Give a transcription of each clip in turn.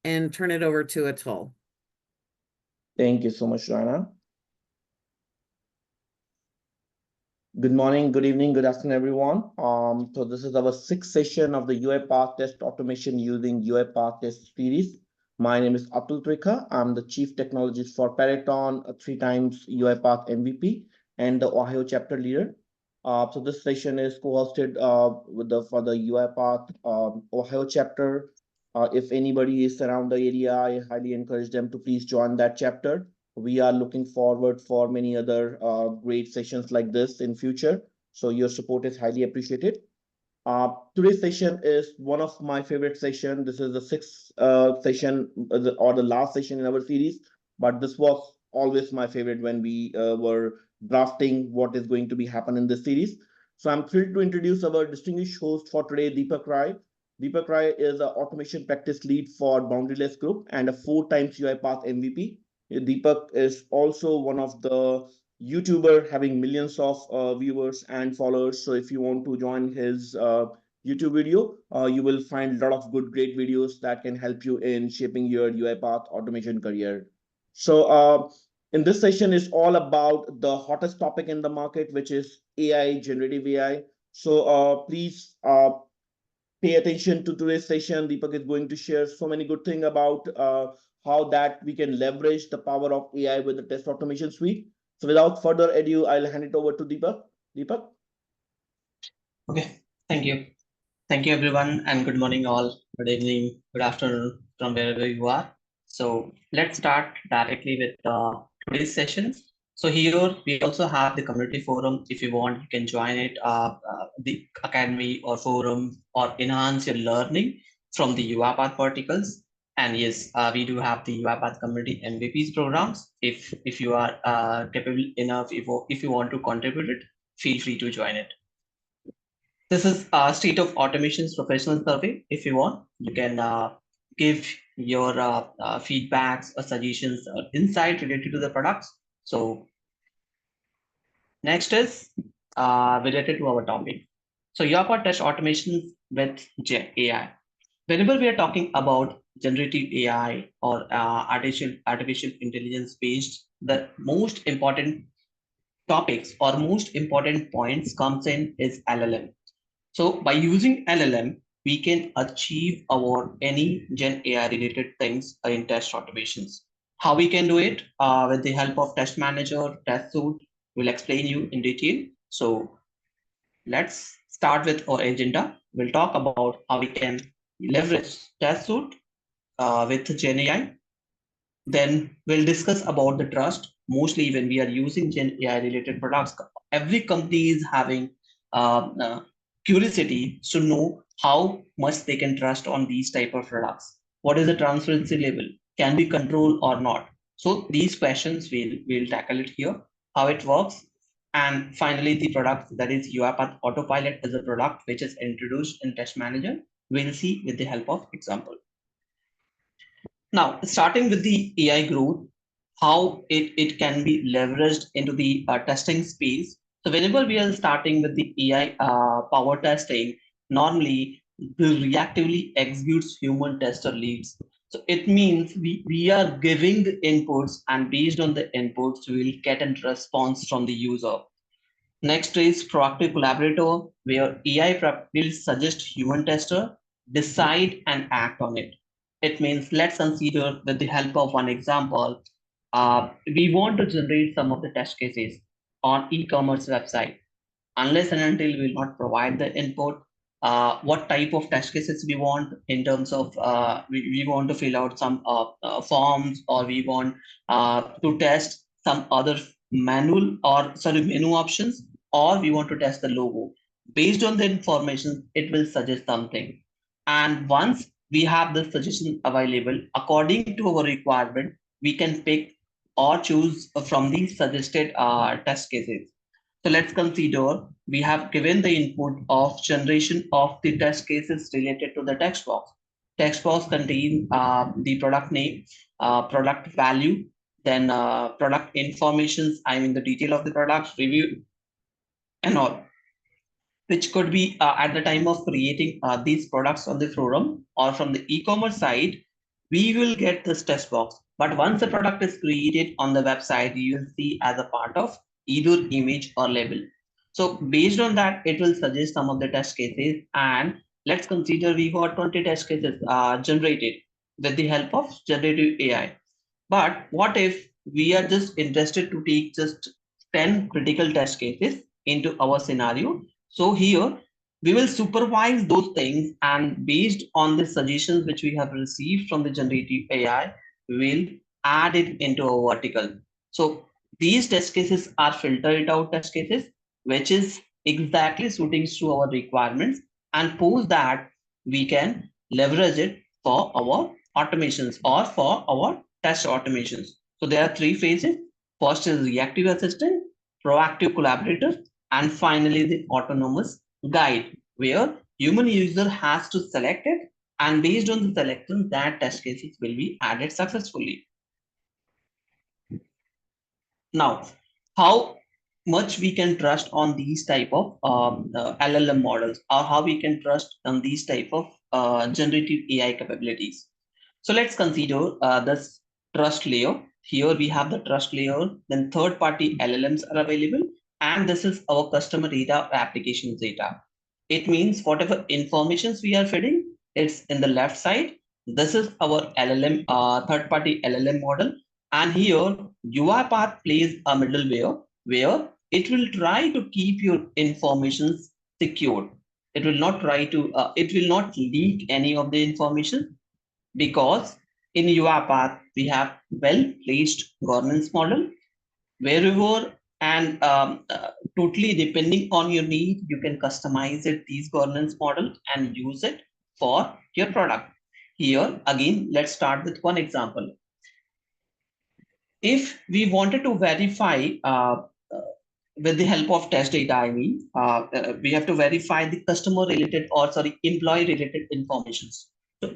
and turn it over to Atul. Thank you so much, Rana. Good morning, good evening, good afternoon, everyone. So this is our sixth session of the UiPath Test Automation using UiPath Test series. My name is Atul Trikha. I'm the Chief Technologist for Peloton, a 3 times UiPath MVP, and the Ohio chapter leader. So this session is co-hosted for the UiPath Ohio chapter. If anybody is around the area, I highly encourage them to please join that chapter. We are looking forward for many other great sessions like this in future. So your support is highly appreciated. Today's session is one of my favorite session. This is the sixth session or the last session in our series, but this was always my favorite when we were drafting what is going to be happen in this series. So I'm thrilled to introduce our distinguished host for today, Deepak Rai. Deepak Rai is an automation practice lead for Boundaryless Group and a 4 times UiPath MVP. Deepak is also one of the YouTuber having millions of viewers and followers. So if you want to join his YouTube video, you will find a lot of great videos that can help you in shaping your UiPath automation career. So in this session is all about the hottest topic in the market, which is AI, generative AI. So please pay attention to today's session. Deepak is going to share so many good things about how that we can leverage the power of AI with the test automation suite. So without further ado, I'll hand it over to Deepak. Deepak? Okay, thank you. Thank you, everyone, and good morning, all. Good evening, good afternoon, from wherever you are. So let's start directly with today's session. So here we also have the community forum. If you want, you can join it, the academy or forum, or enhance your learning from the UiPath verticals. And yes, we do have the UiPath community MVPs programs. If you are capable enough, if you want to contribute it, feel free to join it. This is a State of Automation's professional survey. If you want, you can give your feedbacks or suggestions or insight related to the products. So next is related to our topic. So UiPath Test Automation with AI. Whenever we are talking about generative AI or artificial intelligence based, the most important topics or most important points comes in is LLM. So by using LLM, we can achieve our any Gen AI related things in test automations. How we can do it with the help of Test Manager, Test Suite, we'll explain you in detail. So let's start with our agenda. We'll talk about how we can leverage Test Suite with Gen AI. Then we'll discuss about the trust. Mostly when we are using Gen AI related products, every company is having curiosity to know how much they can trust on these type of products. What is the transparency level? Can we control or not? So these questions we'll tackle it here, how it works. And finally, the product that is UiPath Autopilot is a product which is introduced in Test Manager. We'll see with the help of example. Now, starting with the AI growth, how it can be leveraged into the testing space. So whenever we are starting with the AI power testing, normally the reactively executes human tester leads. So it means we are giving the inputs, and based on the inputs, we will get a response from the user. Next is proactive collaborator, where AI will suggest human tester, decide and act on it. It means let's consider with the help of one example, we want to generate some of the test cases on e-commerce website. Unless and until we will not provide the input, what type of test cases we want in terms of we want to fill out some forms, or we want to test some other menu options, or we want to test the logo. Based on the information, it will suggest something. And once we have the suggestion available according to our requirement, we can pick or choose from these suggested test cases. So let's consider we have given the input of generation of the test cases related to the text box. Text box contains the product name, product value, then product informations, I mean the detail of the product, review, and all, which could be at the time of creating these products on the forum or from the e-commerce side. we will get this test box. But once the product is created on the website, you will see as a part of either image or label. So based on that, it will suggest some of the test cases. And let's consider we got 20 test cases generated with the help of generative AI. But what if we are just interested to take just 10 critical test cases into our scenario? So here we will supervise those things, and based on the suggestions which we have received from the generative AI, we will add it into a vertical. So these test cases are filtered out test cases, which is exactly suiting to our requirements, and post that we can leverage it for our automations or for our test automations. So there are three phases. First is reactive assistant, proactive collaborator, and finally the autonomous guide, where human user has to select it, and based on the selection, that test cases will be added successfully. Now, how much we can trust on these type of LLM models, or how we can trust on these type of generative AI capabilities. So let's consider this trust layer. Here we have the trust layer, then third party LLMs are available, and this is our customer data or applications data. It means whatever informations we are feeding, it's in the left side. This is our LLM, third party LLM model. And here UiPath plays a middleware where it will try to keep your informations secured. It will not try to, it will not leak any of the information, because in UiPath we have well-placed governance model wherever, and totally depending on your need, you can customize it, these governance model, and use it for your product. Here again, let's start with one example. If we wanted to verify with the help of test data, I mean, we have to verify the customer related, or sorry, employee related informations. So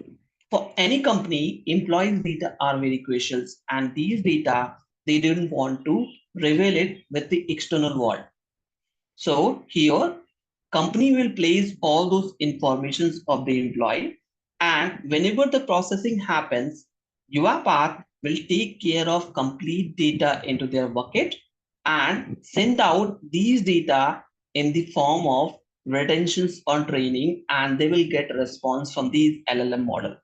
for any company, employees data are very crucial, and these data, they didn't want to reveal it with the external world. So here, company will place all those informations of the employee, and whenever the processing happens, UiPath will take care of complete data into their bucket and send out these data in the form of retentions on training, and they will get a response from these LLM model.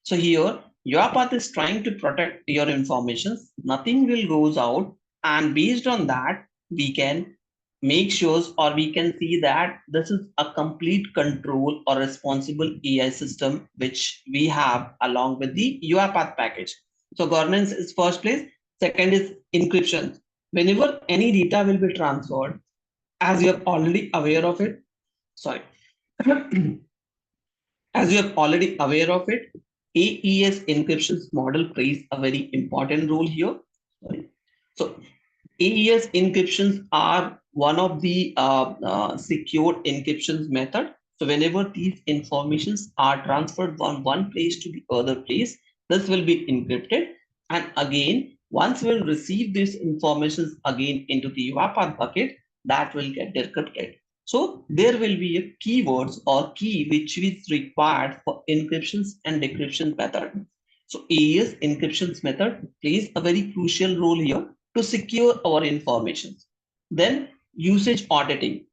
So here, UiPath is trying to protect your informations. Nothing will goes out, and based on that, we can make sure, or we can see that this is a complete control or responsible AI system which we have along with the UiPath package. So governance is first place. Second is encryption. Whenever any data will be transferred, as you are already aware of it, sorry, as you are already aware of it, AES encryption model plays a very important role here. Sorry. So AES encryptions are one of the secured encryptions method. So whenever these informations are transferred from one place to the other place, this will be encrypted. And again, once we'll receive these informations again into the UiPath bucket, that will get decrypted. So there will be a keywords or key which is required for encryptions and decryption method. So AES encryptions method plays a very crucial role here to secure our information. Then usage auditing.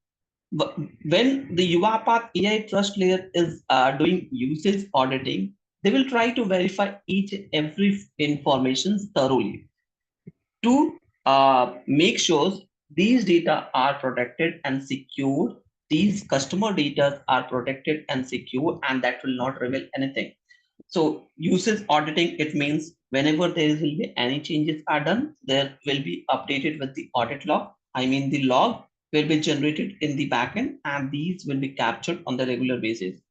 When the UiPath AI trust layer is doing usage auditing, they will try to verify each and every information thoroughly to make sure these data are protected and secured. These customer data are protected and secure, and that will not reveal anything. So usage auditing, it means whenever there will be any changes are done, there will be updated with the audit log. I mean, the log will be generated in the backend, and these will be captured on the regular basis.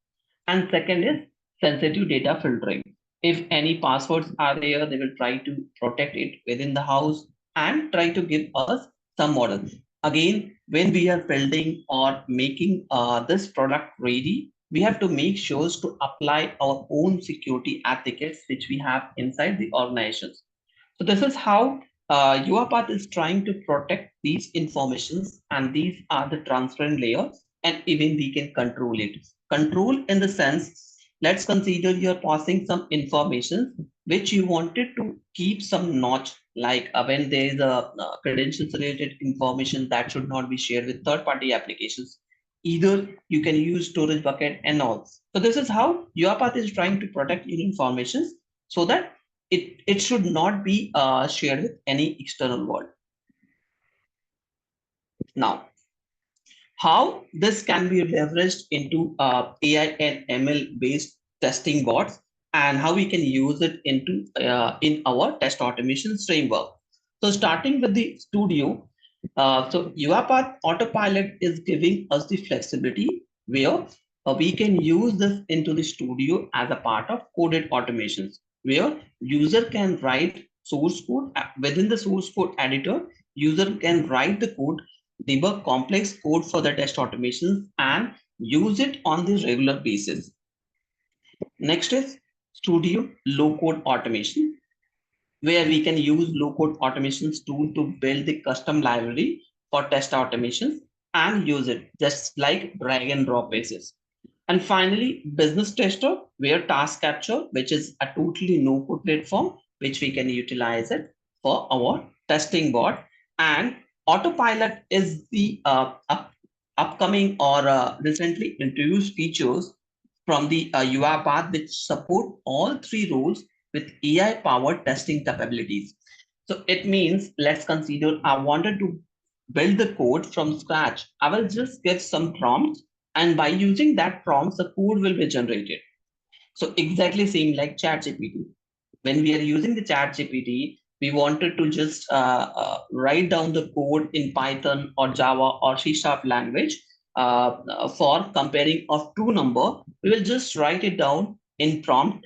And second is sensitive data filtering. If any passwords are there, they will try to protect it within the house and try to give us some models. Again, when we are building or making this product ready, we have to make sure to apply our own security etiquettes which we have inside the organizations. So this is how UiPath is trying to protect these informations, and these are the transparent layers, and even we can control it. Control in the sense, let's consider you're passing some information, which you wanted to keep some notch, like when there is a credentials related information that should not be shared with third party applications. Either you can use storage bucket and all. So this is how UiPath is trying to protect your information so that it should not be shared with any external world. Now, how this can be leveraged into AI and ML based testing bots, and how we can use it into in our test automation framework. So starting with the studio, so UiPath Autopilot is giving us the flexibility where we can use this into the studio as a part of coded automations, where user can write source code within the source code editor. User can write the code, debug complex code for the test automations, and use it on the regular basis. Next is Studio low code automation, where we can use low code automations tool to build the custom library for test automations and use it just like drag and drop basis. And finally, business tester, where task capture, which is a totally no code platform, which we can utilize it for our testing bot. And autopilot is the upcoming or recently introduced features from the UiPath, which support all three roles with AI powered testing capabilities. So it means, let's consider I wanted to build the code from scratch. I will just give some prompts, and by using that prompts, the code will be generated. So exactly same like ChatGPT. When we are using the ChatGPT, we wanted to just write down the code in Python or Java or C# language for comparing of two number. We will just write it down in prompt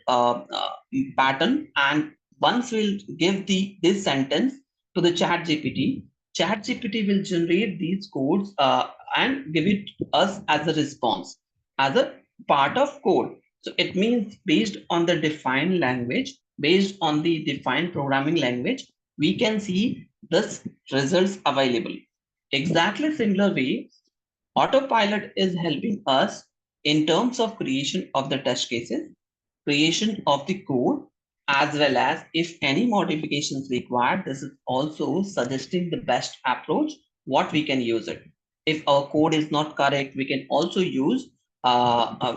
pattern, and once we'll give the this sentence to the ChatGPT, ChatGPT will generate these codes and give it to us as a response, as a part of code. So it means based on the defined language, based on the defined programming language, we can see this results available. Exactly similar way, Autopilot is helping us in terms of creation of the test cases, creation of the code, as well as if any modifications required, this is also suggesting the best approach, what we can use it. If our code is not correct, we can also use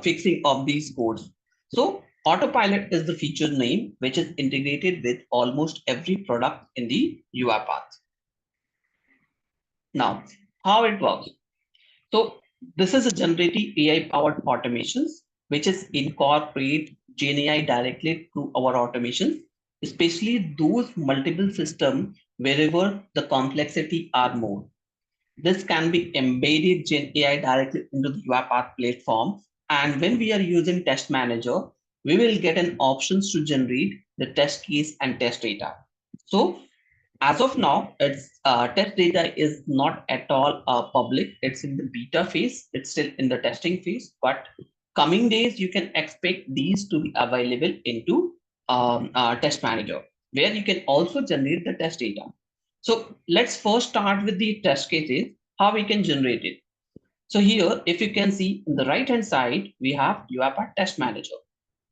fixing of these codes. So Autopilot is the feature name, which is integrated with almost every product in the UiPath. Now, how it works. So this is a generative AI powered automations, which is incorporate GenAI directly to our automations, especially those multiple systems wherever the complexity are more. This can be embedded Gen AI directly into the UiPath platform. And when we are using Test Manager, we will get an options to generate the test case and test data. So as of now, its test data is not at all public. It's in the beta phase. It's still in the testing phase. But coming days, you can expect these to be available into Test Manager, where you can also generate the test data. So let's first start with the test cases, how we can generate it. So here, if you can see on the right-hand side, we have UiPath Test Manager,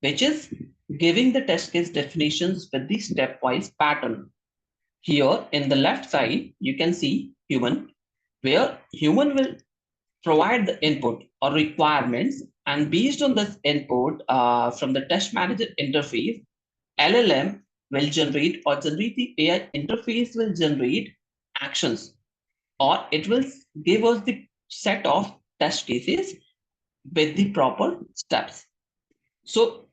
which is giving the test case definitions with the stepwise pattern. Here in the left side, you can see human, where human will provide the input or requirements, and based on this input from the test manager interface, LLM will generate, or generate the AI interface will generate actions, or it will give us the set of test cases with the proper steps. So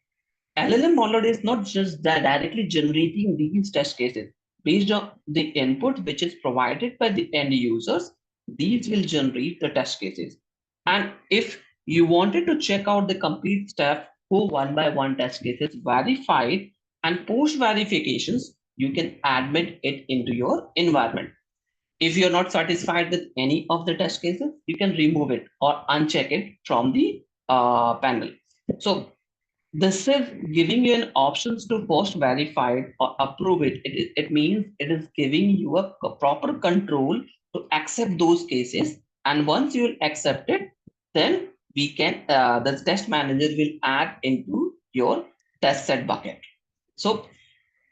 LLM model is not just directly generating these test cases. Based on the input which is provided by the end users, these will generate the test cases. And if you wanted to check out the complete step, go one by one test cases, verified, and post verifications, you can admit it into your environment. If you're not satisfied with any of the test cases, you can remove it or uncheck it from the panel. So this is giving you an options to post verified or approve it. It means it is giving you a proper control to accept those cases. And once you accept it, then we can the test manager will add into your test set bucket. So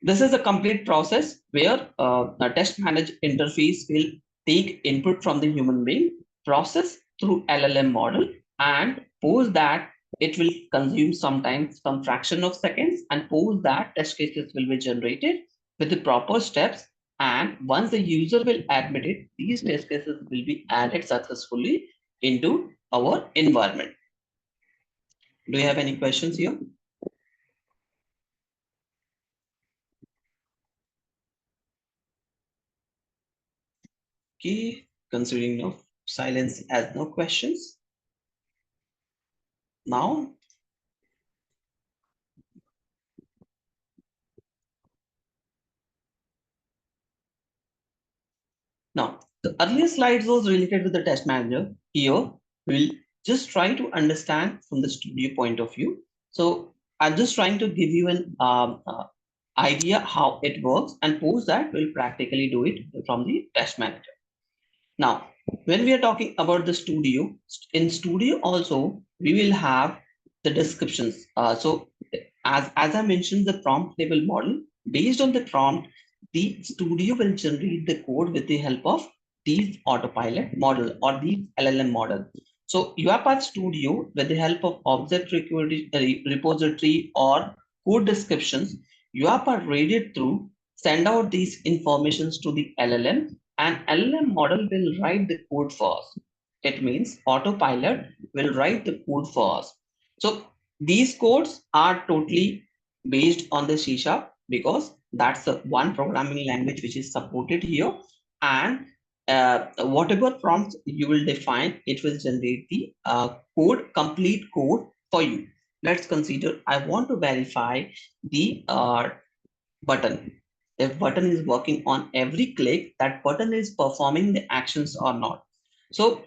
This is a complete process where a test manage interface will take input from the human being, process through LLM model, and post that it will consume sometimes some fraction of seconds, and post that test cases will be generated with the proper steps. And once the user will admit it, these test cases will be added successfully into our environment. Do you have any questions here? Okay, considering no silence as no questions. Now, the earlier slides was related with the test manager. Here, we'll just try to understand from the studio point of view. So I'm just trying to give you an idea how it works, and post that we'll practically do it from the test manager. Now, when we are talking about the studio, in studio also, we will have the descriptions. So as I mentioned, the prompt level model, based on the prompt, the studio will generate the code with the help of these autopilot model or the LLM model. So UiPath Studio, with the help of object repository or code descriptions, UiPath read it through, send out these informations to the LLM, and LLM model will write the code for us. It means autopilot will write the code for us. So these codes are totally based on the C# because that's the one programming language which is supported here. And whatever prompts you will define, it will generate the complete code for you. Let's consider I want to verify the button. If button is working on every click, that button is performing the actions or not. So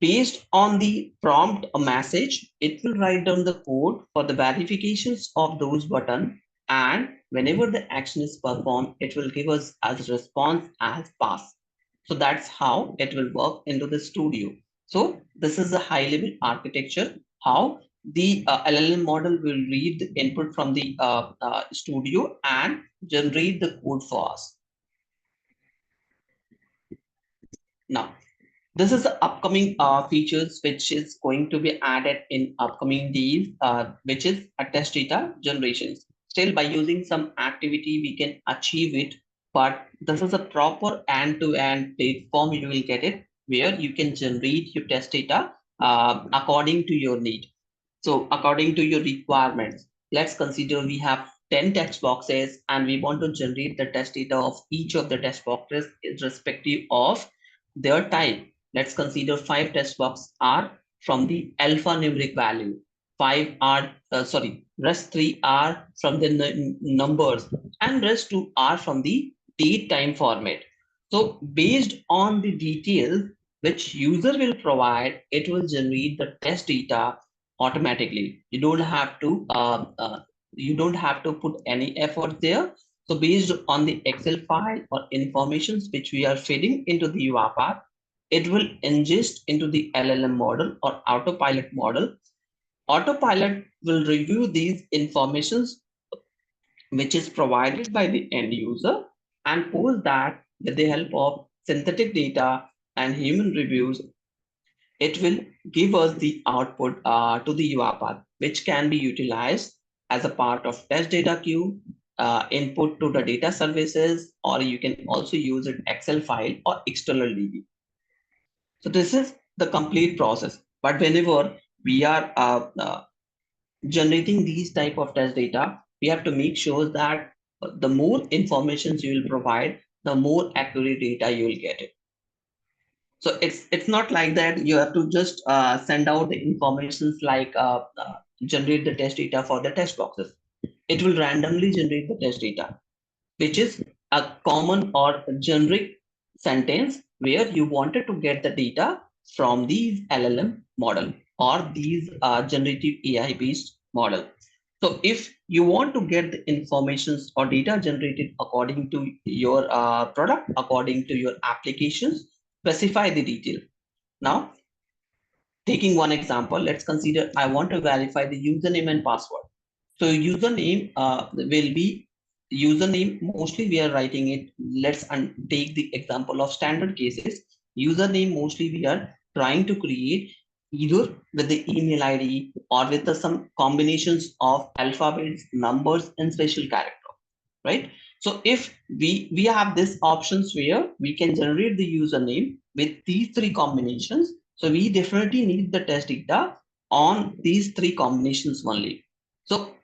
based on the prompt a message, it will write down the code for the verifications of those buttons, and whenever the action is performed, it will give us as response as pass. So that's how it will work into the studio. So this is a high level architecture, how the LLM model will read the input from the studio and generate the code for us. Now, this is the upcoming features which is going to be added in upcoming days, which is a test data generations. Still, by using some activity, we can achieve it. But this is a proper end-to-end platform. You will get it where you can generate your test data according to your need. So according to your requirements, let's consider we have 10 text boxes and we want to generate the test data of each of the text boxes irrespective of their type. Let's consider 5 test boxes are from the alphanumeric value. 5 are, rest 3 are from the numbers, and rest 2 are from the date time format. So based on the details which user will provide, it will generate the test data automatically. You don't have to put any effort there. So based on the Excel file or informations which we are feeding into the UiPath, it will ingest into the LLM model or autopilot model. Autopilot will review these informations which is provided by the end user, and post that with the help of synthetic data and human reviews, it will give us the output to the UiPath, which can be utilized as a part of test data queue, input to the data services, or you can also use an Excel file or external DB. So this is the complete process. But whenever we are generating these type of test data, we have to make sure that the more information you will provide, the more accurate data you will get it. So it's not like that you have to just send out the informations like generate the test data for the test boxes. It will randomly generate the test data, which is a common or generic sentence where you wanted to get the data from these LLM model or these generative AI based model. So if you want to get the informations or data generated according to your product, according to your applications, specify the detail. Now, taking one example, let's consider I want to verify the username and password. So username will be username, mostly we are writing it. Let's take the example of standard cases. Username, mostly we are trying to create either with the email ID or with some combinations of alphabets, numbers, and special character, right? So if we have this options where we can generate the username with these three combinations, so we definitely need the test data on these three combinations only. So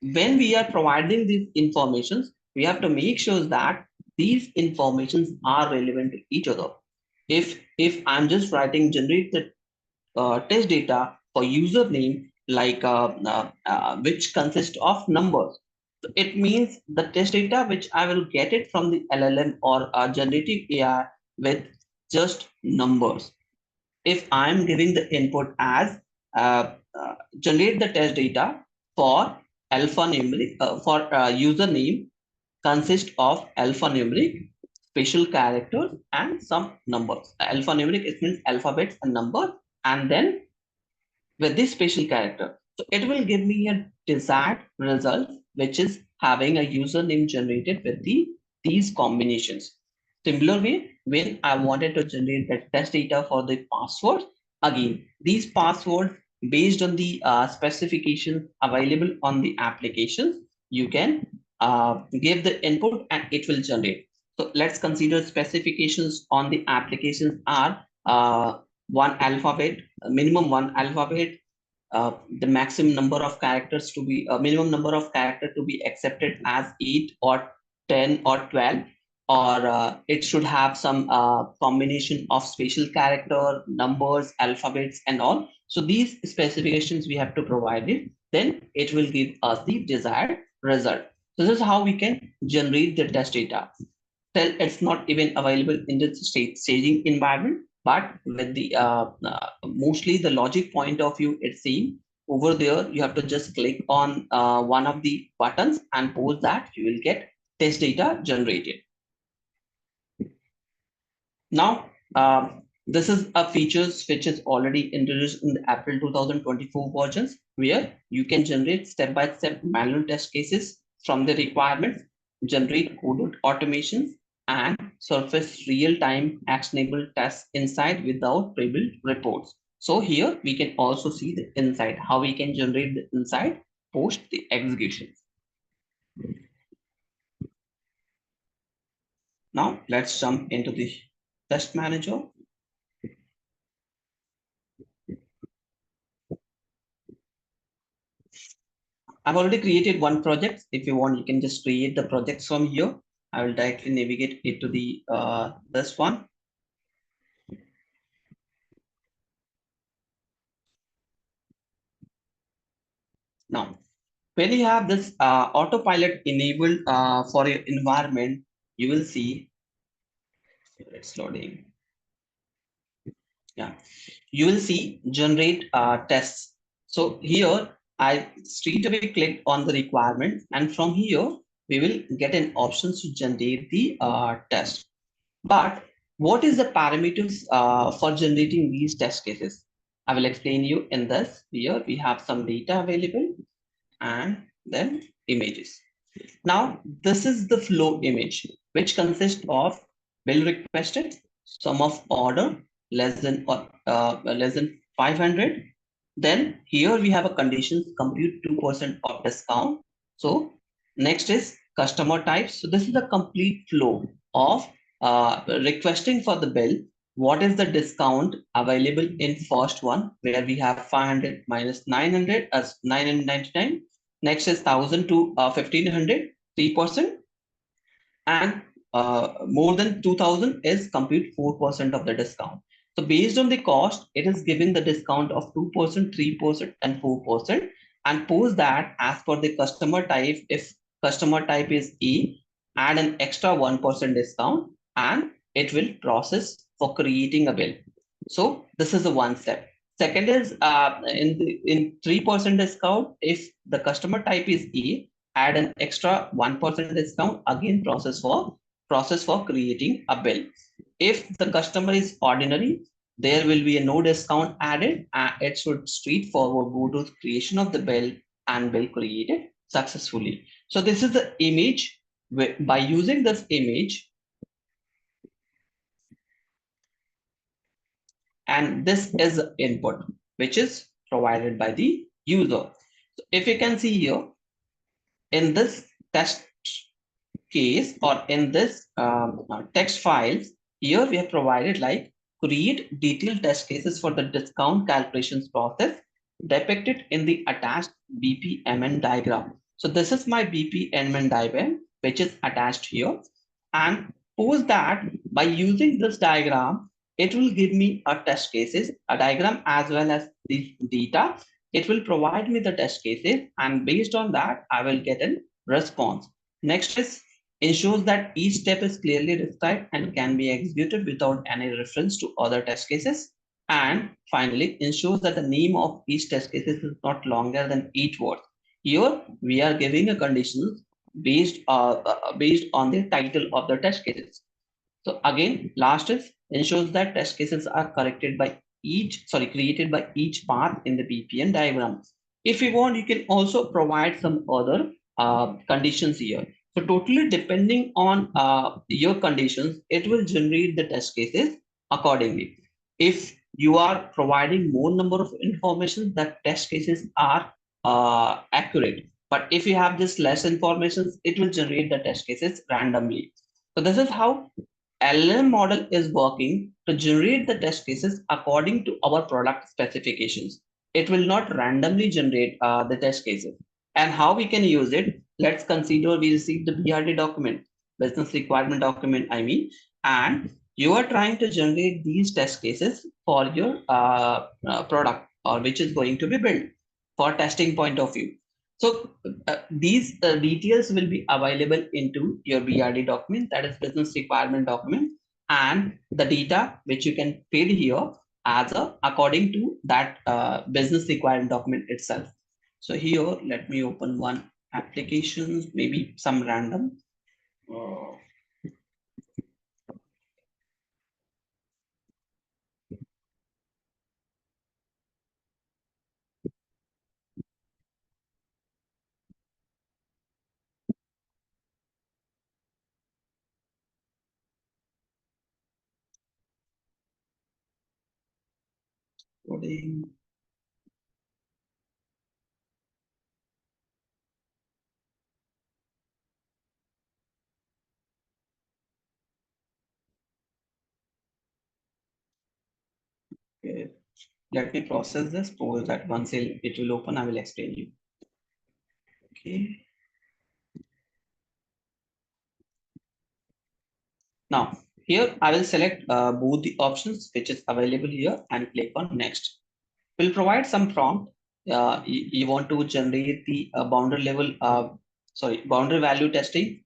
when we are providing these informations, we have to make sure that these informations are relevant to each other. If I'm just writing generate the test data for username like which consists of numbers, so it means the test data which I will get it from the LLM or generative AI with just numbers. If I'm giving the input as generate the test data for alphanumeric for username consist of alphanumeric, special characters, and some numbers. Alphanumeric, it means alphabets and number, and then with this special character. So it will give me a desired result, which is having a username generated with these combinations. Similar way, when I wanted to generate the test data for the password, again, these passwords based on the specifications available on the applications, you can give the input and it will generate. So let's consider specifications on the applications are one alphabet, minimum one alphabet, the maximum number of characters to be minimum number of character to be accepted as 8 or 10 or 12, or it should have some combination of special character, numbers, alphabets, and all. So these specifications we have to provide it, then it will give us the desired result. So this is how we can generate the test data. Still, it's not even available in the staging environment, but with the mostly the logic point of view, it's same. Over there, you have to just click on one of the buttons, and post that you will get test data generated. Now, this is a features which is already introduced in the April 2024 versions, where you can generate step-by-step manual test cases from the requirements, generate coded automations, and surface real-time actionable tests inside without pre-built reports. So here we can also see the insight, how we can generate the insight post the execution. Now let's jump into the test manager. I've already created one project. If you want, you can just create the projects from here. I will directly navigate it to the this one. Now, when you have this autopilot enabled for your environment, you will see it's loading. Yeah, you will see generate tests. So here I straight away click on the requirement, and from here we will get an option to generate the test. But what is the parameters for generating these test cases? I will explain you in this. Here we have some data available and then images. Now, this is the flow image, which consists of bill requested, sum of order less than 500. Then here we have a conditions compute 2% of discount. So next is customer types. So this is the complete flow of requesting for the bill. What is the discount available in first one, where we have 500 minus 900 as 999. Next is 1000 to 1500, 3%, and more than 2000 is compute 4% of the discount. So based on the cost, it is giving the discount of 2%, 3%, and 4. And post that as per the customer type. If customer type is E, add an extra 1% discount, and it will process for creating a bill. So this is the one step. Second is in 3% discount. If the customer type is E, add an extra 1% discount, again process for creating a bill. If the customer is ordinary, there will be a no discount added, and it should straightforward go to creation of the bill and bill created successfully. So this is the image by using this image, and this is input which is provided by the user. So if you can see here in this test case, or in this text files, here we have provided like create detailed test cases for the discount calculations process depicted in the attached BPMN diagram. So this is my BPMN diagram which is attached here, and suppose that by using this diagram, it will give me a test cases, a diagram as well as the data. It will provide me the test cases, and based on that, I will get a response. Next is ensures that each step is clearly described and can be executed without any reference to other test cases. And finally, ensures that the name of each test cases is not longer than 8 words. Here, we are giving a condition based on the title of the test cases. So again, last is ensures that test cases are created by each path in the BPN diagram. If you want, you can also provide some other conditions here. So totally depending on your conditions, it will generate the test cases accordingly. If you are providing more number of information, that test cases are accurate. But if you have just less information, it will generate the test cases randomly. So this is how LLM model is working to generate the test cases according to our product specifications. It will not randomly generate the test cases. And how we can use it? Let's consider we received the BRD document, business requirement document, I mean, and you are trying to generate these test cases for your product, or which is going to be built for testing point of view. So these details will be available into your BRD document, that is business requirement document, and the data which you can feed here as a according to that business requirement document itself. So here, let me open one applications, maybe some random. Coding. Okay. Let me process this. Suppose that once it will open, I will explain you. Okay. Now, here I will select both the options which is available here and click on next. We'll provide some prompt. You want to generate the boundary value testing,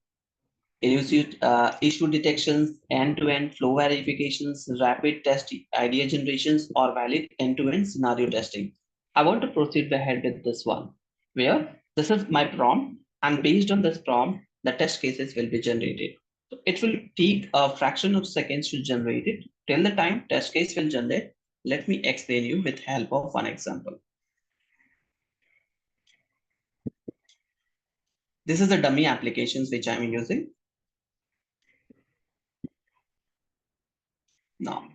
issue detections, end-to-end flow verifications, rapid test idea generations, or valid end-to-end scenario testing. I want to proceed ahead with this one, where this is my prompt, and based on this prompt, the test cases will be generated. So it will take a fraction of seconds to generate it. Till the time test case will generate, let me explain you with help of one example. This is the dummy applications which I'm using. Now,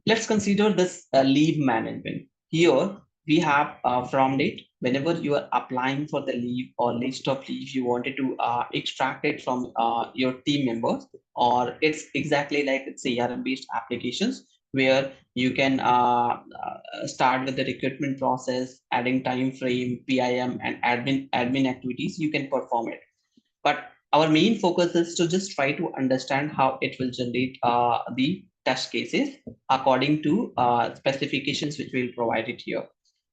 let's consider this leave management. Here we have from date. Whenever you are applying for the leave or list of leave, you wanted to extract it from your team members, or it's exactly like CRM based applications where you can start with the recruitment process, adding time frame, PIM, and admin activities. You can perform it. But our main focus is to just try to understand how it will generate the test cases according to specifications which we'll provide it here.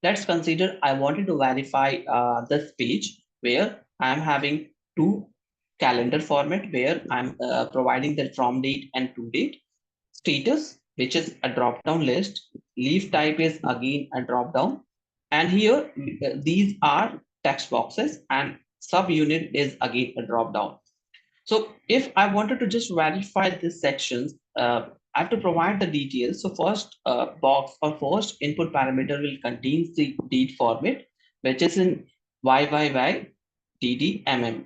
Let's consider I wanted to verify this page where I'm having two calendar format where I'm providing the from date and to date, status, which is a drop down list, leave type is again a drop down, and here these are text boxes, and subunit is again a drop down. So if I wanted to just verify these sections, I have to provide the details. So first box or first input parameter will contain the date format, which is in YYY DDMM.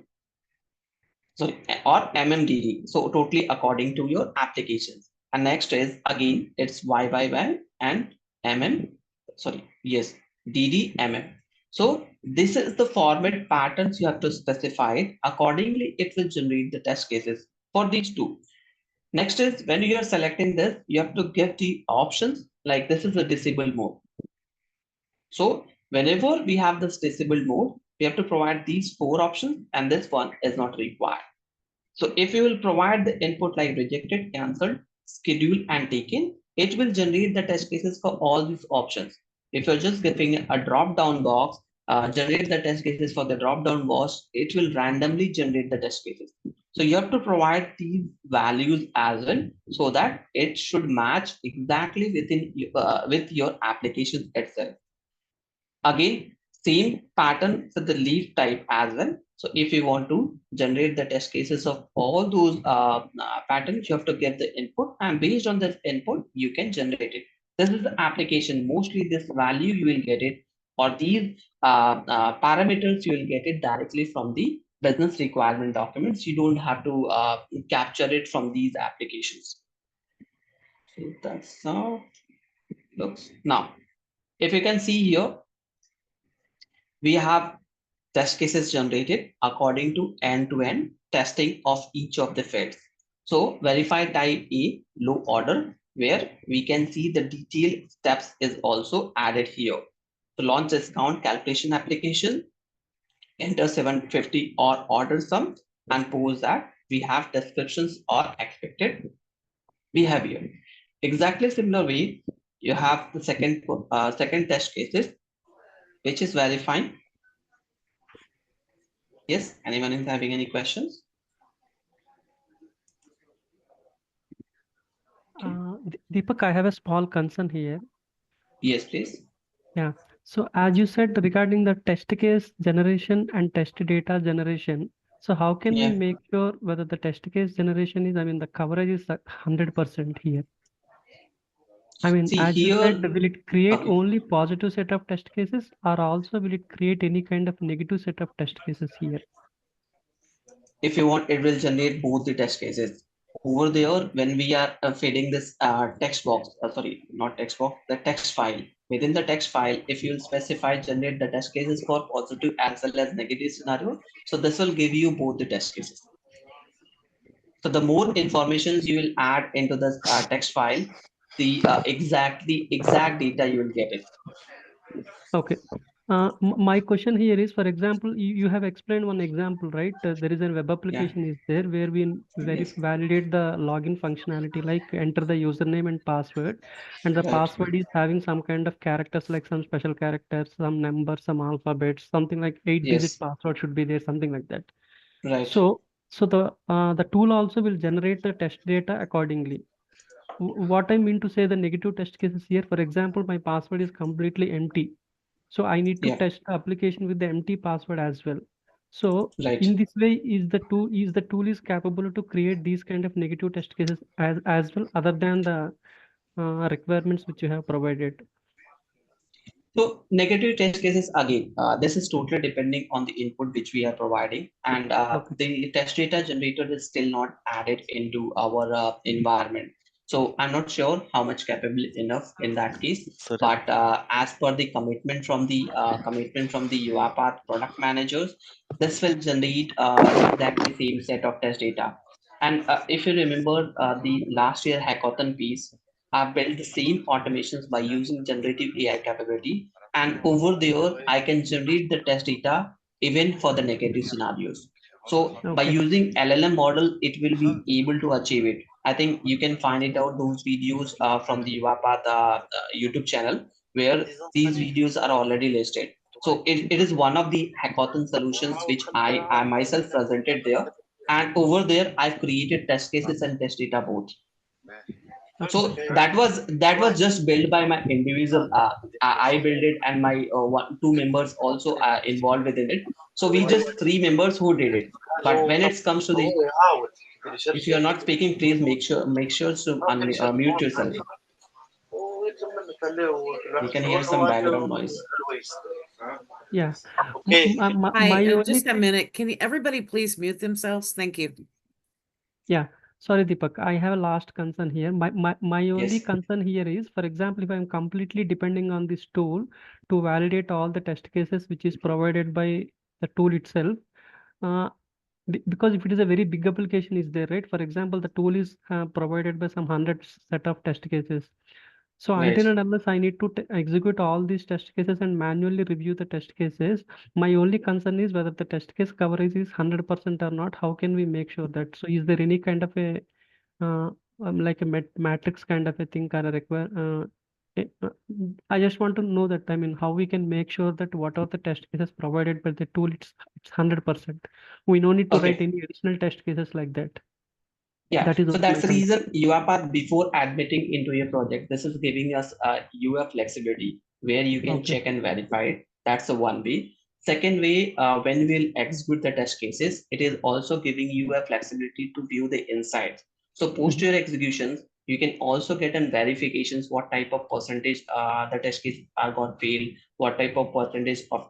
So or MMDD. So totally according to your applications. And next is again it's YYY and MM. Sorry, yes, DDMM. So this is the format patterns you have to specify. Accordingly, it will generate the test cases for these two. Next is when you are selecting this, you have to give the options like this is a disabled mode. So whenever we have this disabled mode, we have to provide these four options and this one is not required. So if you will provide the input like rejected, cancelled, scheduled and taken, it will generate the test cases for all these options. If you're just giving a drop down box, generate the test cases for the drop down box, it will randomly generate the test cases. So you have to provide these values as well so that it should match exactly with your application itself. Again, same pattern for the leaf type as well. So if you want to generate the test cases of all those patterns, you have to get the input, and based on this input, you can generate it. This is the application. Mostly this value you will get it, or these parameters you will get it directly from the business requirement documents. You don't have to capture it from these applications. So that's how it looks. Now, if you can see here, we have test cases generated according to end-to-end testing of each of the fields. So verify type A, low order, where we can see the detailed steps is also added here. So launch discount calculation application, enter 750 or order sum, and post that we have descriptions or expected behavior. Exactly similar way, you have the second test cases, which is verifying. Yes, anyone is having any questions? Deepak, I have a small concern here. Yes, please. Yeah. So as you said regarding the test case generation and test data generation, so how can we Yeah. make sure whether the test case generation is, I mean, the coverage is 100% here? I mean, See as you here, said, will it create okay. only positive set of test cases, or also will it create any kind of negative set of test cases here? If you want, it will generate both the test cases. Over there, when we are feeding this text box, sorry, not text box, the text file. Within the text file, if you will specify generate the test cases for positive as well as negative scenario, so this will give you both the test cases. So the more informations you will add into the text file, the exact data you will get it. Okay. My question here is, for example, you have explained one example, right? There is a web application is there where we Yes. validate the login functionality, like enter the username and password, and the Right. password is having some kind of characters, like some special characters, some numbers, some alphabets, something like 8-digit Yes. password should be there, something like that. Right. So the tool also will generate the test data accordingly. What I mean to say, the negative test cases here, for example, my password is completely empty. So I need to Yeah. test the application with the empty password as well. So Right. in this way, is the tool is capable to create these kind of negative test cases as well, other than the requirements which you have provided. So negative test cases again, this is totally depending on the input which we are providing, and Okay. the test data generator is still not added into our environment. So I'm not sure how much capable enough in that case, but as per the commitment from the UiPath product managers, this will generate exactly same set of test data. And if you remember the last year hackathon piece, I built the same automations by using generative AI capability. And over there, I can generate the test data even for the negative scenarios. So by Okay. using LLM model, it will be able to achieve it. I think you can find it out those videos from the UiPath YouTube channel where these videos are already listed. So it is one of the hackathon solutions which I myself presented there. And over there, I've created test cases and test data both. So that was just built by my individual. I built it, and my two members also involved within it. So we just three members who did it. But when it comes to the If you are not speaking, please make sure to mute yourself. You can hear some background noise. Yeah. Okay. Hi, My only just a minute. Can everybody please mute themselves? Thank you. Yeah, sorry, Deepak. I have a last concern here. My only Yes. concern here is, for example, if I'm completely depending on this tool to validate all the test cases which is provided by the tool itself, uh, because if it is a very big application is there, right? For example, the tool is provided by some 100 set of test cases. So Right. until and unless I need to execute all these test cases and manually review the test cases, my only concern is whether the test case coverage is 100% or not. How can we make sure that? So is there any kind of a like a matrix kind of a thing kind of require? I just want to know that, I mean, how we can make sure that whatever the test cases provided by the tool, it's 100%. We no need to write Okay. any additional test cases like that. Yeah. That is So only my that's the concern. reason UiPath, before admitting into your project, this is giving us a UI flexibility where you can Okay. check and verify it. That's the one way. Second way, when we'll execute the test cases, it is also giving you a flexibility to view the insights. So post your executions, you can also get an verifications what type of percentage the test case are got failed, what type of percentage of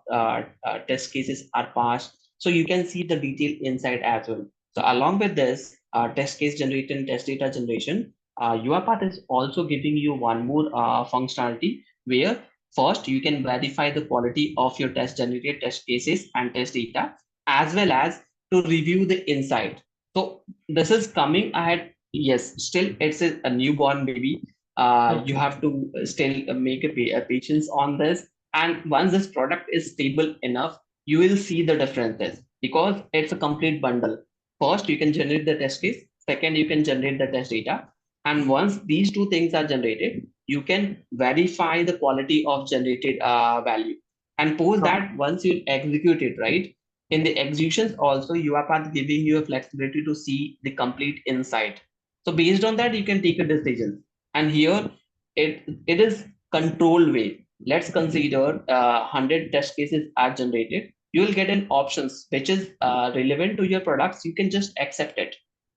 test cases are passed. So you can see the detailed insight as well. So along with this test case generation and test data generation, UiPath is also giving you one more functionality where first you can verify the quality of your test generated test cases and test data, as well as to review the insight. So this is coming ahead. Yes, still it's a newborn baby. You Okay. have to still make a patience on this. And once this product is stable enough, you will see the differences because it's a complete bundle. First, you can generate the test case. Second, you can generate the test data. And once these two things are generated, you can verify the quality of generated value. And post that, once you execute it, right? In the executions also, UiPath giving you a flexibility to see the complete insight. So based on that, you can take a decision. And here, it is control way. Let's consider 100 test cases are generated. You will get an options which is relevant to your products. You can just accept it,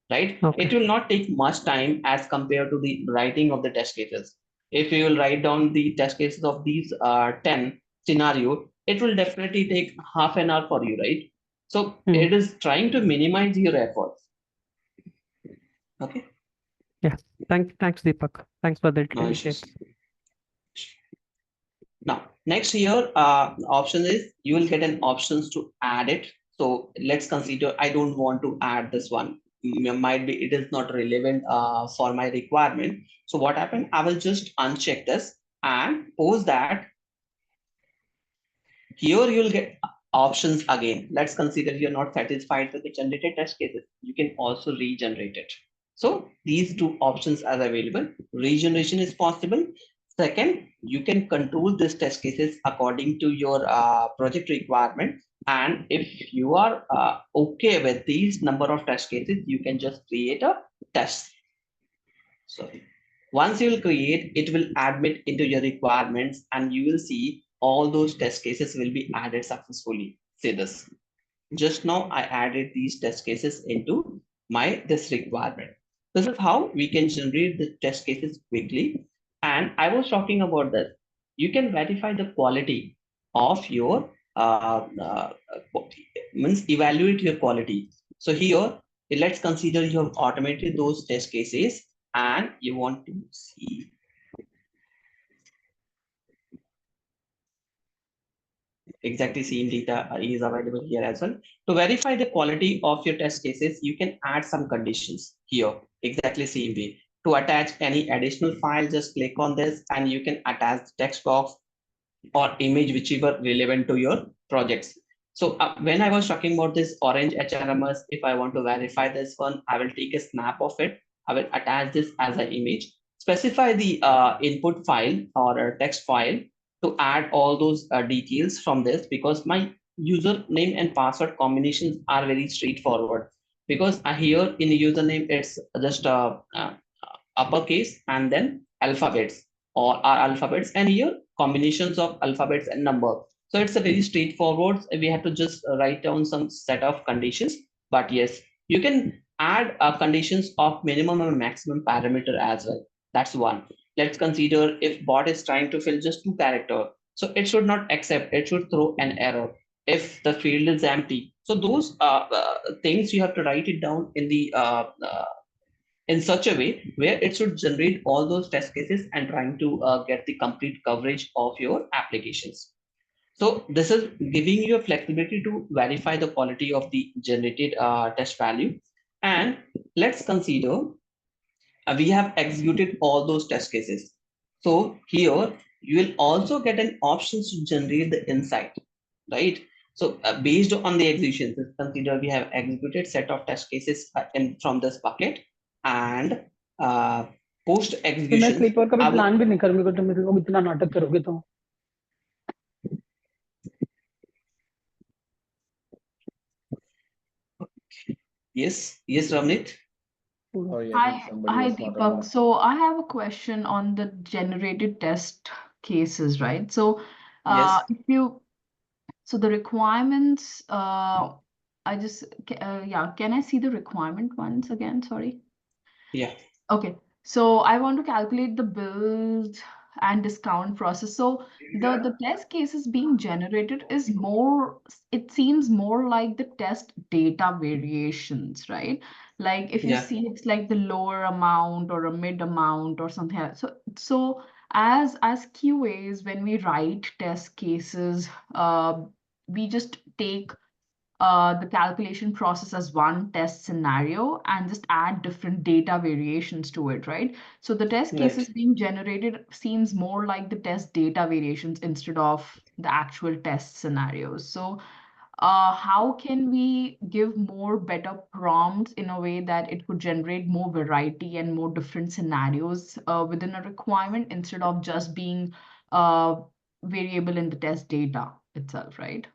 right? Okay. It will not take much time as compared to the writing of the test cases. If you will write down the test cases of these 10 scenario, it will definitely take half an hour for you, right? So Hmm. it is trying to minimize your efforts. Okay. Yeah. Thanks, Deepak. Thanks for the No details. issues. Now, next here, option is you will get an options to add it. So let's consider I don't want to add this one. Might be it is not relevant for my requirement. So what happened? I will just uncheck this and post that. Here you'll get options again. Let's consider you're not satisfied with the generated test cases. You can also regenerate it. So these two options are available. Regeneration is possible. Second, you can control these test cases according to your project requirement. And if you are okay with these number of test cases, you can just create a test. So once you will create, it will admit into your requirements and you will see all those test cases will be added successfully. Say this. Just now I added these test cases into this requirement. This is how we can generate the test cases quickly. And I was talking about this. You can verify the quality of your means evaluate your quality. So here, let's consider you have automated those test cases and you want to see exactly same data is available here as well. To verify the quality of your test cases, you can add some conditions here, exactly same way. To attach any additional file, just click on this and you can attach the text box or image, whichever relevant to your projects. So when I was talking about this orange HRMS, if I want to verify this one, I will take a snap of it. I will attach this as an image, specify the input file or a text file to add all those details from this because my username and password combinations are very straightforward because here in the username, it's just uppercase and then alphabets or are alphabets and here combinations of alphabets and number. So it's a very straightforward. We have to just write down some set of conditions. But yes, you can add conditions of minimum and maximum parameter as well. That's one. Let's consider if bot is trying to fill just 2 characters. So it should not accept, it should throw an error if the field is empty. So those things you have to write it down in such a way where it should generate all those test cases and trying to get the complete coverage of your applications. So this is giving you a flexibility to verify the quality of the generated test value. And let's consider we have executed all those test cases. So here you will also get an option to generate the insight, right? So based on the execution, consider we have executed set of test cases from this bucket, and post तो मैं execution. Sleeper का भी plan भी नहीं कर, मेरे को तो मेरे को इतना नाटक करोगे तो। Yes, Ramnit. Sorry, I Hi, think somebody hi was not Deepak. on. So I have a question on the generated test cases, right? So Yes. if you, so the requirements, yeah, can I see the requirement once again? Sorry. Yeah. Okay, so I want to calculate the build and discount process. So the test cases being generated is more, it seems more like the test data variations, right? Like if you Yeah. see it's like the lower amount or a mid amount or something like that. So as QAs, when we write test cases, we just take the calculation process as one test scenario and just add different data variations to it, right? So the test cases Right. being generated seems more like the test data variations instead of the actual test scenarios. So how can we give more better prompts in a way that it could generate more variety and more different scenarios within a requirement instead of just being variable in the test data itself, right?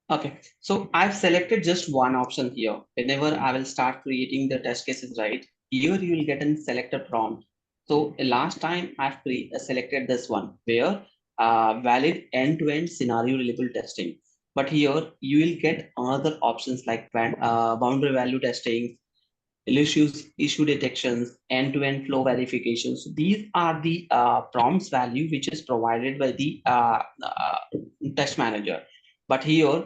Okay, so I've selected just one option here. Whenever I will start creating the test cases, right? Here you will get a select a prompt. So last time I've selected this one where valid end-to-end scenario reliable testing. But here you will get other options like boundary value testing, issue detections, end-to-end flow verifications. So these are the prompts value which is provided by the test manager. But here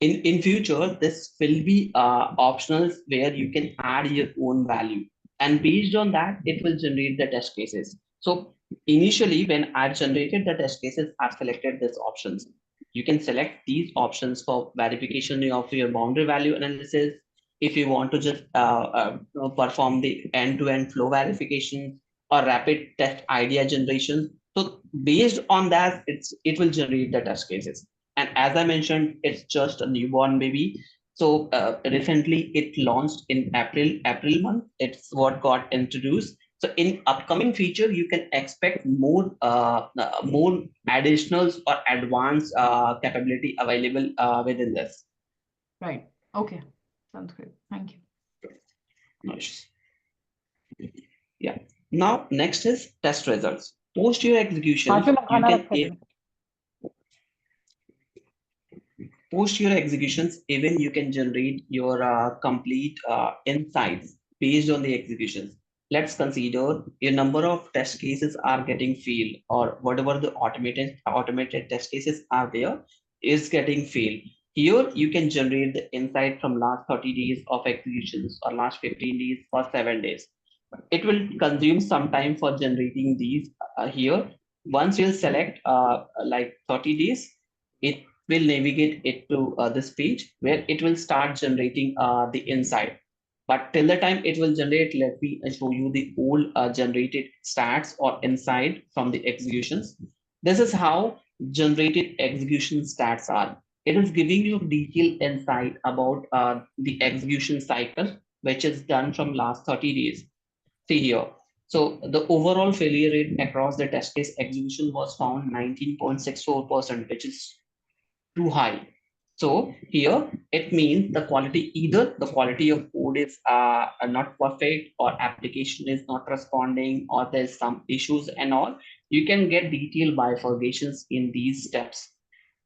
in future, this will be optional where you can add your own value. And based on that, it will generate the test cases. So initially, when I've generated the test cases, I've selected these options. You can select these options for verification of your boundary value analysis. If you want to just perform the end-to-end flow verification or rapid test idea generation. So based on that, it will generate the test cases. And as I mentioned, it's just a newborn baby. So recently it launched in April month. It's what got introduced. So in upcoming future, you can expect more additionals or advanced capability available within this. Right. Okay. Sounds good. Thank you. Nice. Yeah. Now next is test results. Post your execution, हाँ, मैं you खाना can रखा है। post your executions, even you can generate your complete insights based on the executions. Let's consider a number of test cases are getting failed, or whatever the automated test cases are there is getting failed. Here you can generate the insight from last 30 days of executions or last 15 days or 7 days. It will consume some time for generating these here. Once you'll select like 30 days, it will navigate it to this page where it will start generating the insight. But till the time it will generate, let me show you the old generated stats or insight from the executions. This is how generated execution stats are. It is giving you detailed insight about the execution cycle, which is done from last 30 days. See here. So the overall failure rate across the test case execution was found 19.64%, which is too high. So here it means the quality, either the quality of code is not perfect, or application is not responding, or there's some issues and all. You can get detailed bifurcations in these steps.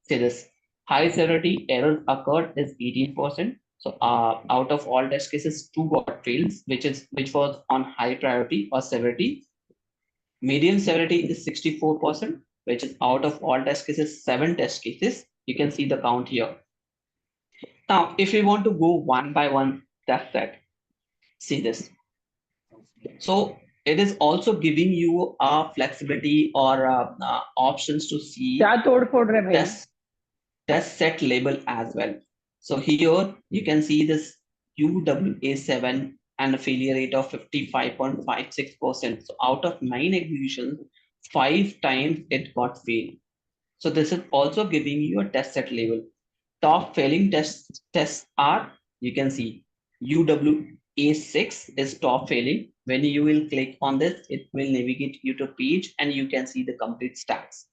Say this high severity errors occurred is 18%. So out of all test cases, 2 got fails, which was on high priority or severity. Median severity is 64%, which is out of all test cases, 7 test cases. You can see the count here. Now, if we want to go one by one test set, see this. So it is also giving you a flexibility or options to see क्या तोड़ फोड़ रहे भाई test set label as well. So here you can see this UWA7 and a failure rate of 55.56%. So out of 9 executions, 5 times it got failed. So this is also giving you a test set label. Top failing tests are, you can see UWA6 is top failing. When you will click on this, it will navigate you to page and you can see the complete stats.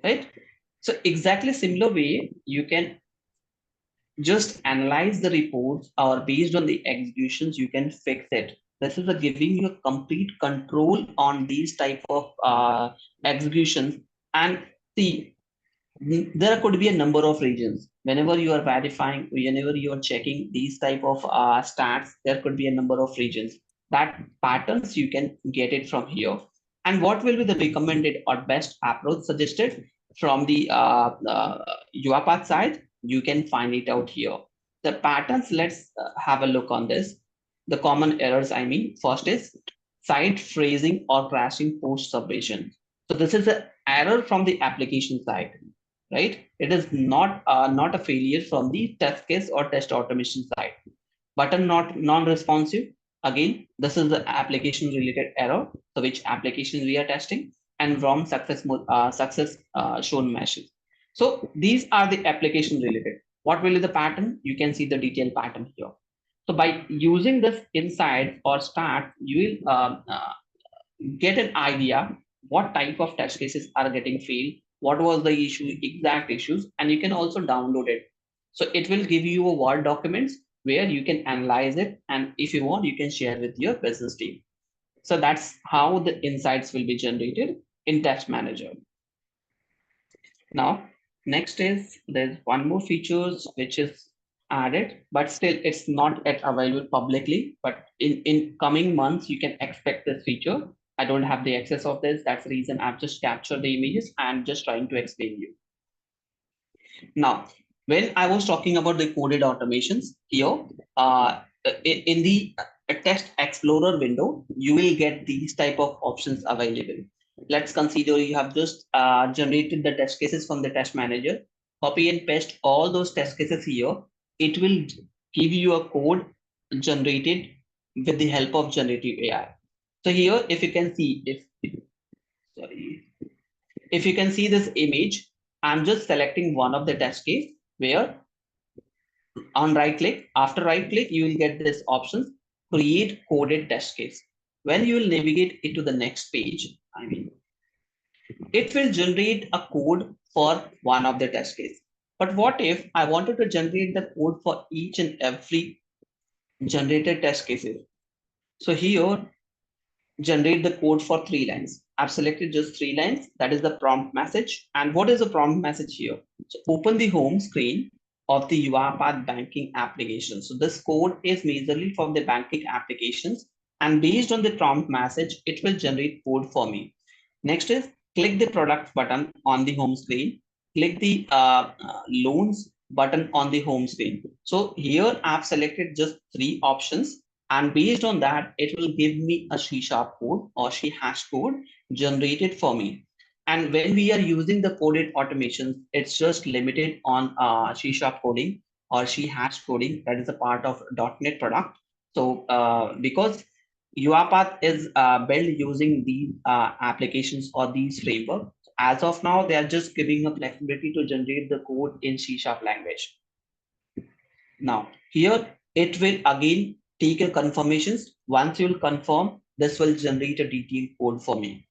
Right? So exactly similar way, you can just analyze the reports or based on the executions, you can fix it. This is giving you a complete control on these type of executions. And see, there could be a number of regions. Whenever you are verifying, whenever you are checking these type of stats, there could be a number of regions. That patterns you can get it from here. And what will be the recommended or best approach suggested from the UiPath side? You can find it out here. The patterns, let's have a look on this. The common errors, I mean, first is site phrasing or crashing post submission. So this is an error from the application side, right? It is not a failure from the test case or test automation side. Button not non-responsive. Again, this is the application related error. So which application we are testing, and wrong success shown message. So these are the application related. What will be the pattern? You can see the detailed pattern here. So by using this insight or start, you will get an idea what type of test cases are getting failed, what was the issue, exact issues, and you can also download it. So it will give you a Word documents where you can analyze it, and if you want, you can share with your business team. So that's how the insights will be generated in Test Manager. Now, next is there's one more features which is added, but still it's not yet available publicly. But in coming months, you can expect this feature. I don't have the access of this. That's the reason I've just captured the images and just trying to explain you. Now, when I was talking about the coded automations here, in the test explorer window, you will get these type of options available. Let's consider you have just generated the test cases from the test manager, copy and paste all those test cases here. It will give you a code generated with the help of generative AI. So here, if you can see, if you can see this image, I'm just selecting one of the test case where on right click, after right click, you will get this option, create coded test case. When you will navigate it to the next page, I mean, it will generate a code for one of the test case. But what if I wanted to generate the code for each and every generated test cases? So here, generate the code for 3 lines. I've selected just 3 lines. That is the prompt message. And what is the prompt message here? So open the home screen of the UiPath banking application. So this code is majorly from the banking applications. And based on the prompt message, it will generate code for me. Next is click the product button on the home screen. Click the loans button on the home screen. So here I've selected just 3 options. And based on that, it will give me a C# code or C# code generated for me. And when we are using the coded automations, it's just limited on C# coding or C# coding. That is a part of .NET product. So because UiPath is built using these applications or these frameworks, as of now, they are just giving a flexibility to generate the code in C# language. Now, here it will again take a confirmations. Once you will confirm, this will generate a detailed code for me.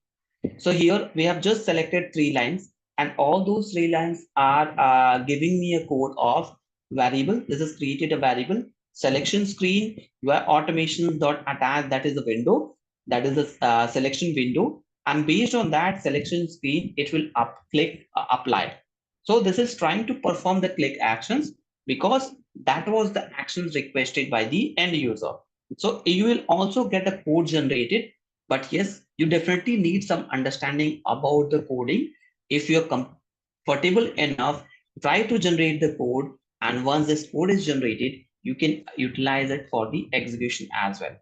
So here we have just selected 3 lines, and all those 3 lines are giving me a code of variable. This is created a variable selection screen where automation.attach, that is a window, that is a selection window. And based on that selection screen, it will click apply. So this is trying to perform the click actions. because that was the actions requested by the end user. So you will also get a code generated, but yes, you definitely need some understanding about the coding. If you're comfortable enough, try to generate the code, and once this code is generated, you can utilize it for the execution as well.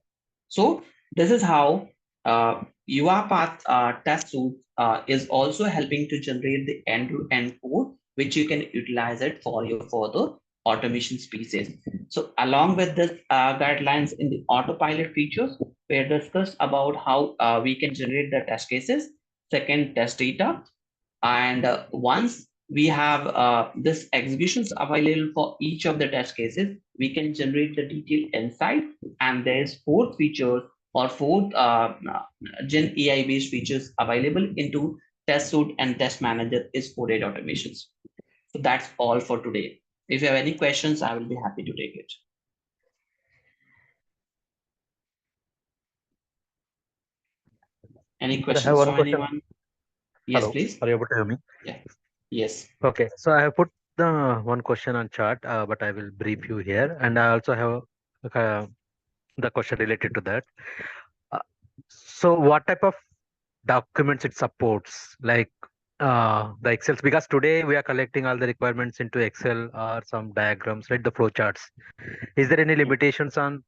So this is how UiPath Test Suite is also helping to generate the end-to-end code, which you can utilize it for your further automation pieces. So along with this guidelines in the autopilot features, we discussed about how we can generate the test cases, second test data, and once we have this executions available for each of the test cases, we can generate the detailed insight. And there's fourth features or fourth Gen AI based features available into Test Suite and Test Manager is coded automations. So that's all for today. If you have any questions, I will be happy to take it. Any questions from anyone? Yes, Hello, please. are you able to hear me? Yeah. Yes. Okay, so I have put the one question on chat, but I will brief you here, and I also have the question related to that. Uh, so, what type of documents it supports, like the Excel? Because today we are collecting all the requirements into Excel or some diagrams, right? The flowcharts. Is there any limitations on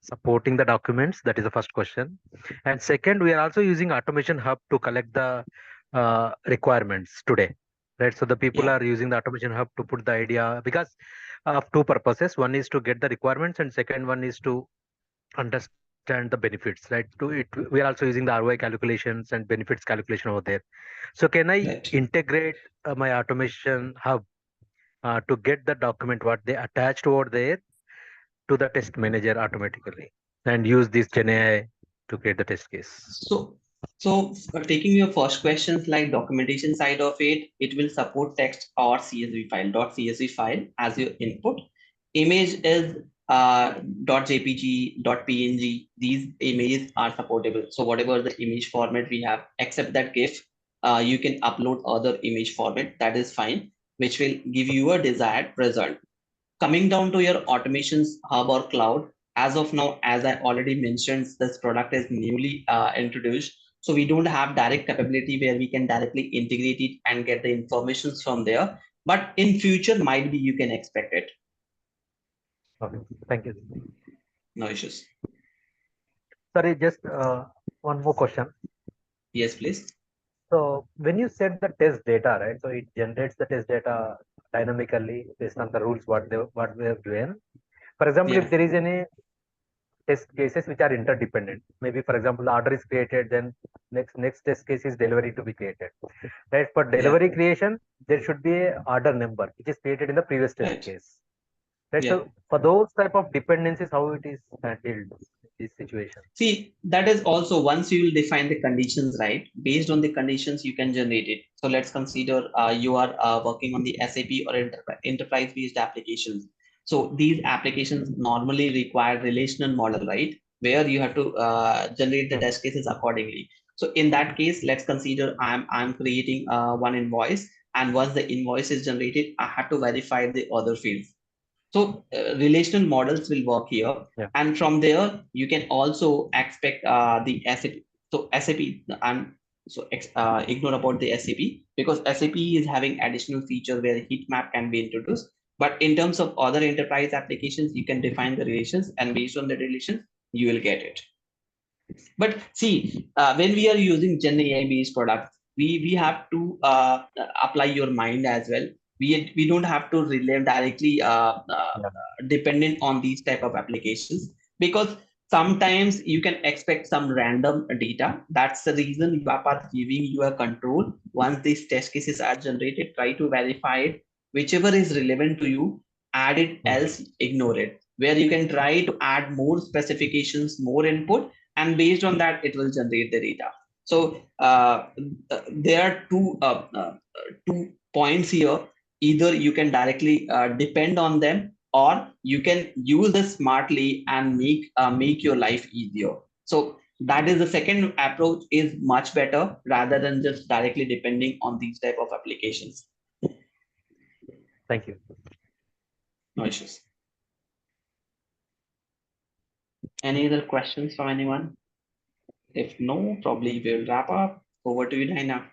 supporting the documents? That is the first question. And second, we are also using Automation Hub to collect the requirements today, right? So the people Yeah. are using the Automation Hub to put the idea because of two purposes. One is to get the requirements, and second one is to understand the benefits, right? To it, we are also using the ROI calculations and benefits calculation over there. So can I Right. integrate my Automation Hub to get the document what they attached over there to the test manager automatically and use this Gen AI to create the test case? So taking your first questions like documentation side of it, it will support text or CSV file, .csv file as your input. Image is .jpg, .png. These images are supportable. So whatever the image format we have, except that GIF, you can upload other image format. That is fine, which will give you a desired result. Coming down to your automations hub or cloud, as of now, as I already mentioned, this product is newly introduced, so we don't have direct capability where we can directly integrate it and get the informations from there, but in future might be you can expect it. Okay, thank you. No issues. Sorry, just one more question. Yes, please. So when you set the test data, right? So it generates the test data dynamically based on the rules what we have given. For example, Yeah. if there is any test cases which are interdependent, maybe for example, the order is created, then next test case is delivery to be created. Right? For delivery creation, there should be a order number which is created in the previous test Right. case. Right. Yeah. So for those type of dependencies, how it is handled this situation? See, that is also once you will define the conditions, right? Based on the conditions, you can generate it. So let's consider you are working on the SAP or enterprise-based applications. So these applications normally require relational model, right? Where you have to generate the test cases accordingly. So in that case, let's consider I'm creating one invoice, and once the invoice is generated, I have to verify the other fields. So relational models will work here, and from there you can also expect the SAP. So SAP, ignore about the SAP because SAP is having additional feature where heat map can be introduced. But in terms of other enterprise applications, you can define the relations, and based on the relations, you will get it. But see, when we are using Gen AI based products, we have to apply your mind as well. We don't have to rely directly dependent on these type of applications, because sometimes you can expect some random data. That's the reason UiPath giving you a control. Once these test cases are generated, try to verify it. Whichever is relevant to you, add it, else ignore it. Where you can try to add more specifications, more input, and based on that it will generate the data. So there are two points here. Either you can directly depend on them, or you can use this smartly and make your life easier. So that is the second approach is much better rather than just directly depending on these type of applications. Thank you. No issues. Any other questions from anyone? If no, probably we'll wrap up. Over to you, Naina.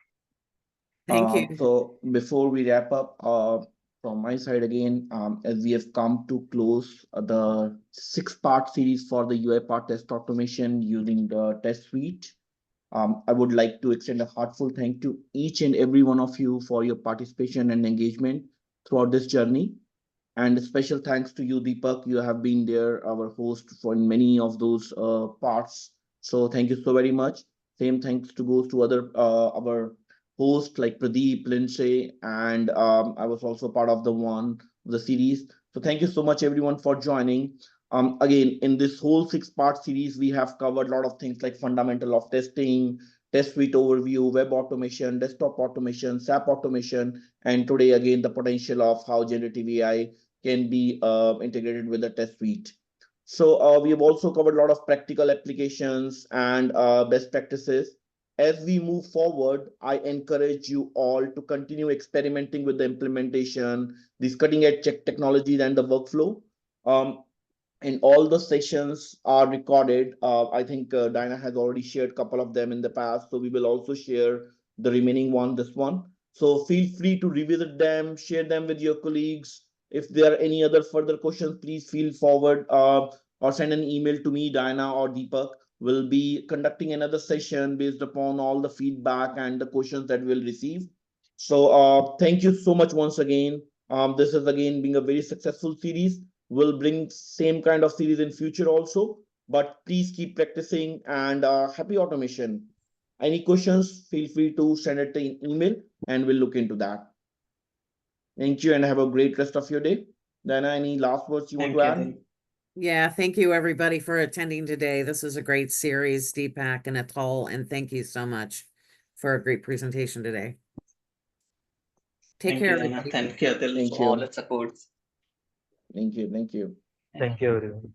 Thank you. So before we wrap up, from my side again, as we have come to close the 6-part series for the UiPath Test Automation using the Test Suite, I would like to extend a heartfelt thank to each and every one of you for your participation and engagement throughout this journey. And a special thanks to you, Deepak. You have been there, our host for many of those parts. So thank you so very much. Same thanks to goes to other our hosts like Pradeep, Lindsay, and I was also part of the series. So thank you so much everyone for joining. Again, in this whole 6-part series, we have covered a lot of things like fundamental of testing, test suite overview, web automation, desktop automation, SAP automation, and today again the potential of how generative AI can be integrated with the test suite. So we have also covered a lot of practical applications and best practices. As we move forward, I encourage you all to continue experimenting with the implementation, these cutting edge technologies and the workflow. And all the sessions are recorded. I think Diana has already shared a couple of them in the past, so we will also share the remaining one, this one. So feel free to revisit them, share them with your colleagues. If there are any other further questions, please feel forward or send an email to me, Diana or Deepak. We'll be conducting another session based upon all the feedback and the questions that we'll receive. So thank you so much once again. This is again being a very successful series. We'll bring same kind of series in future also, but please keep practicing and happy automation. Any questions, feel free to send it in email and we'll look into that. Thank you and have a great rest of your day. Dana, any last words you want to add? Yeah, thank you everybody for attending today. This is a great series, Deepak and Atul, and thank you so much for a great presentation today. Take Thank care, you, Naina. everybody. Thank you, Atul, Thank for all you. its supports. Thank you. Thank you. Thank you, everyone.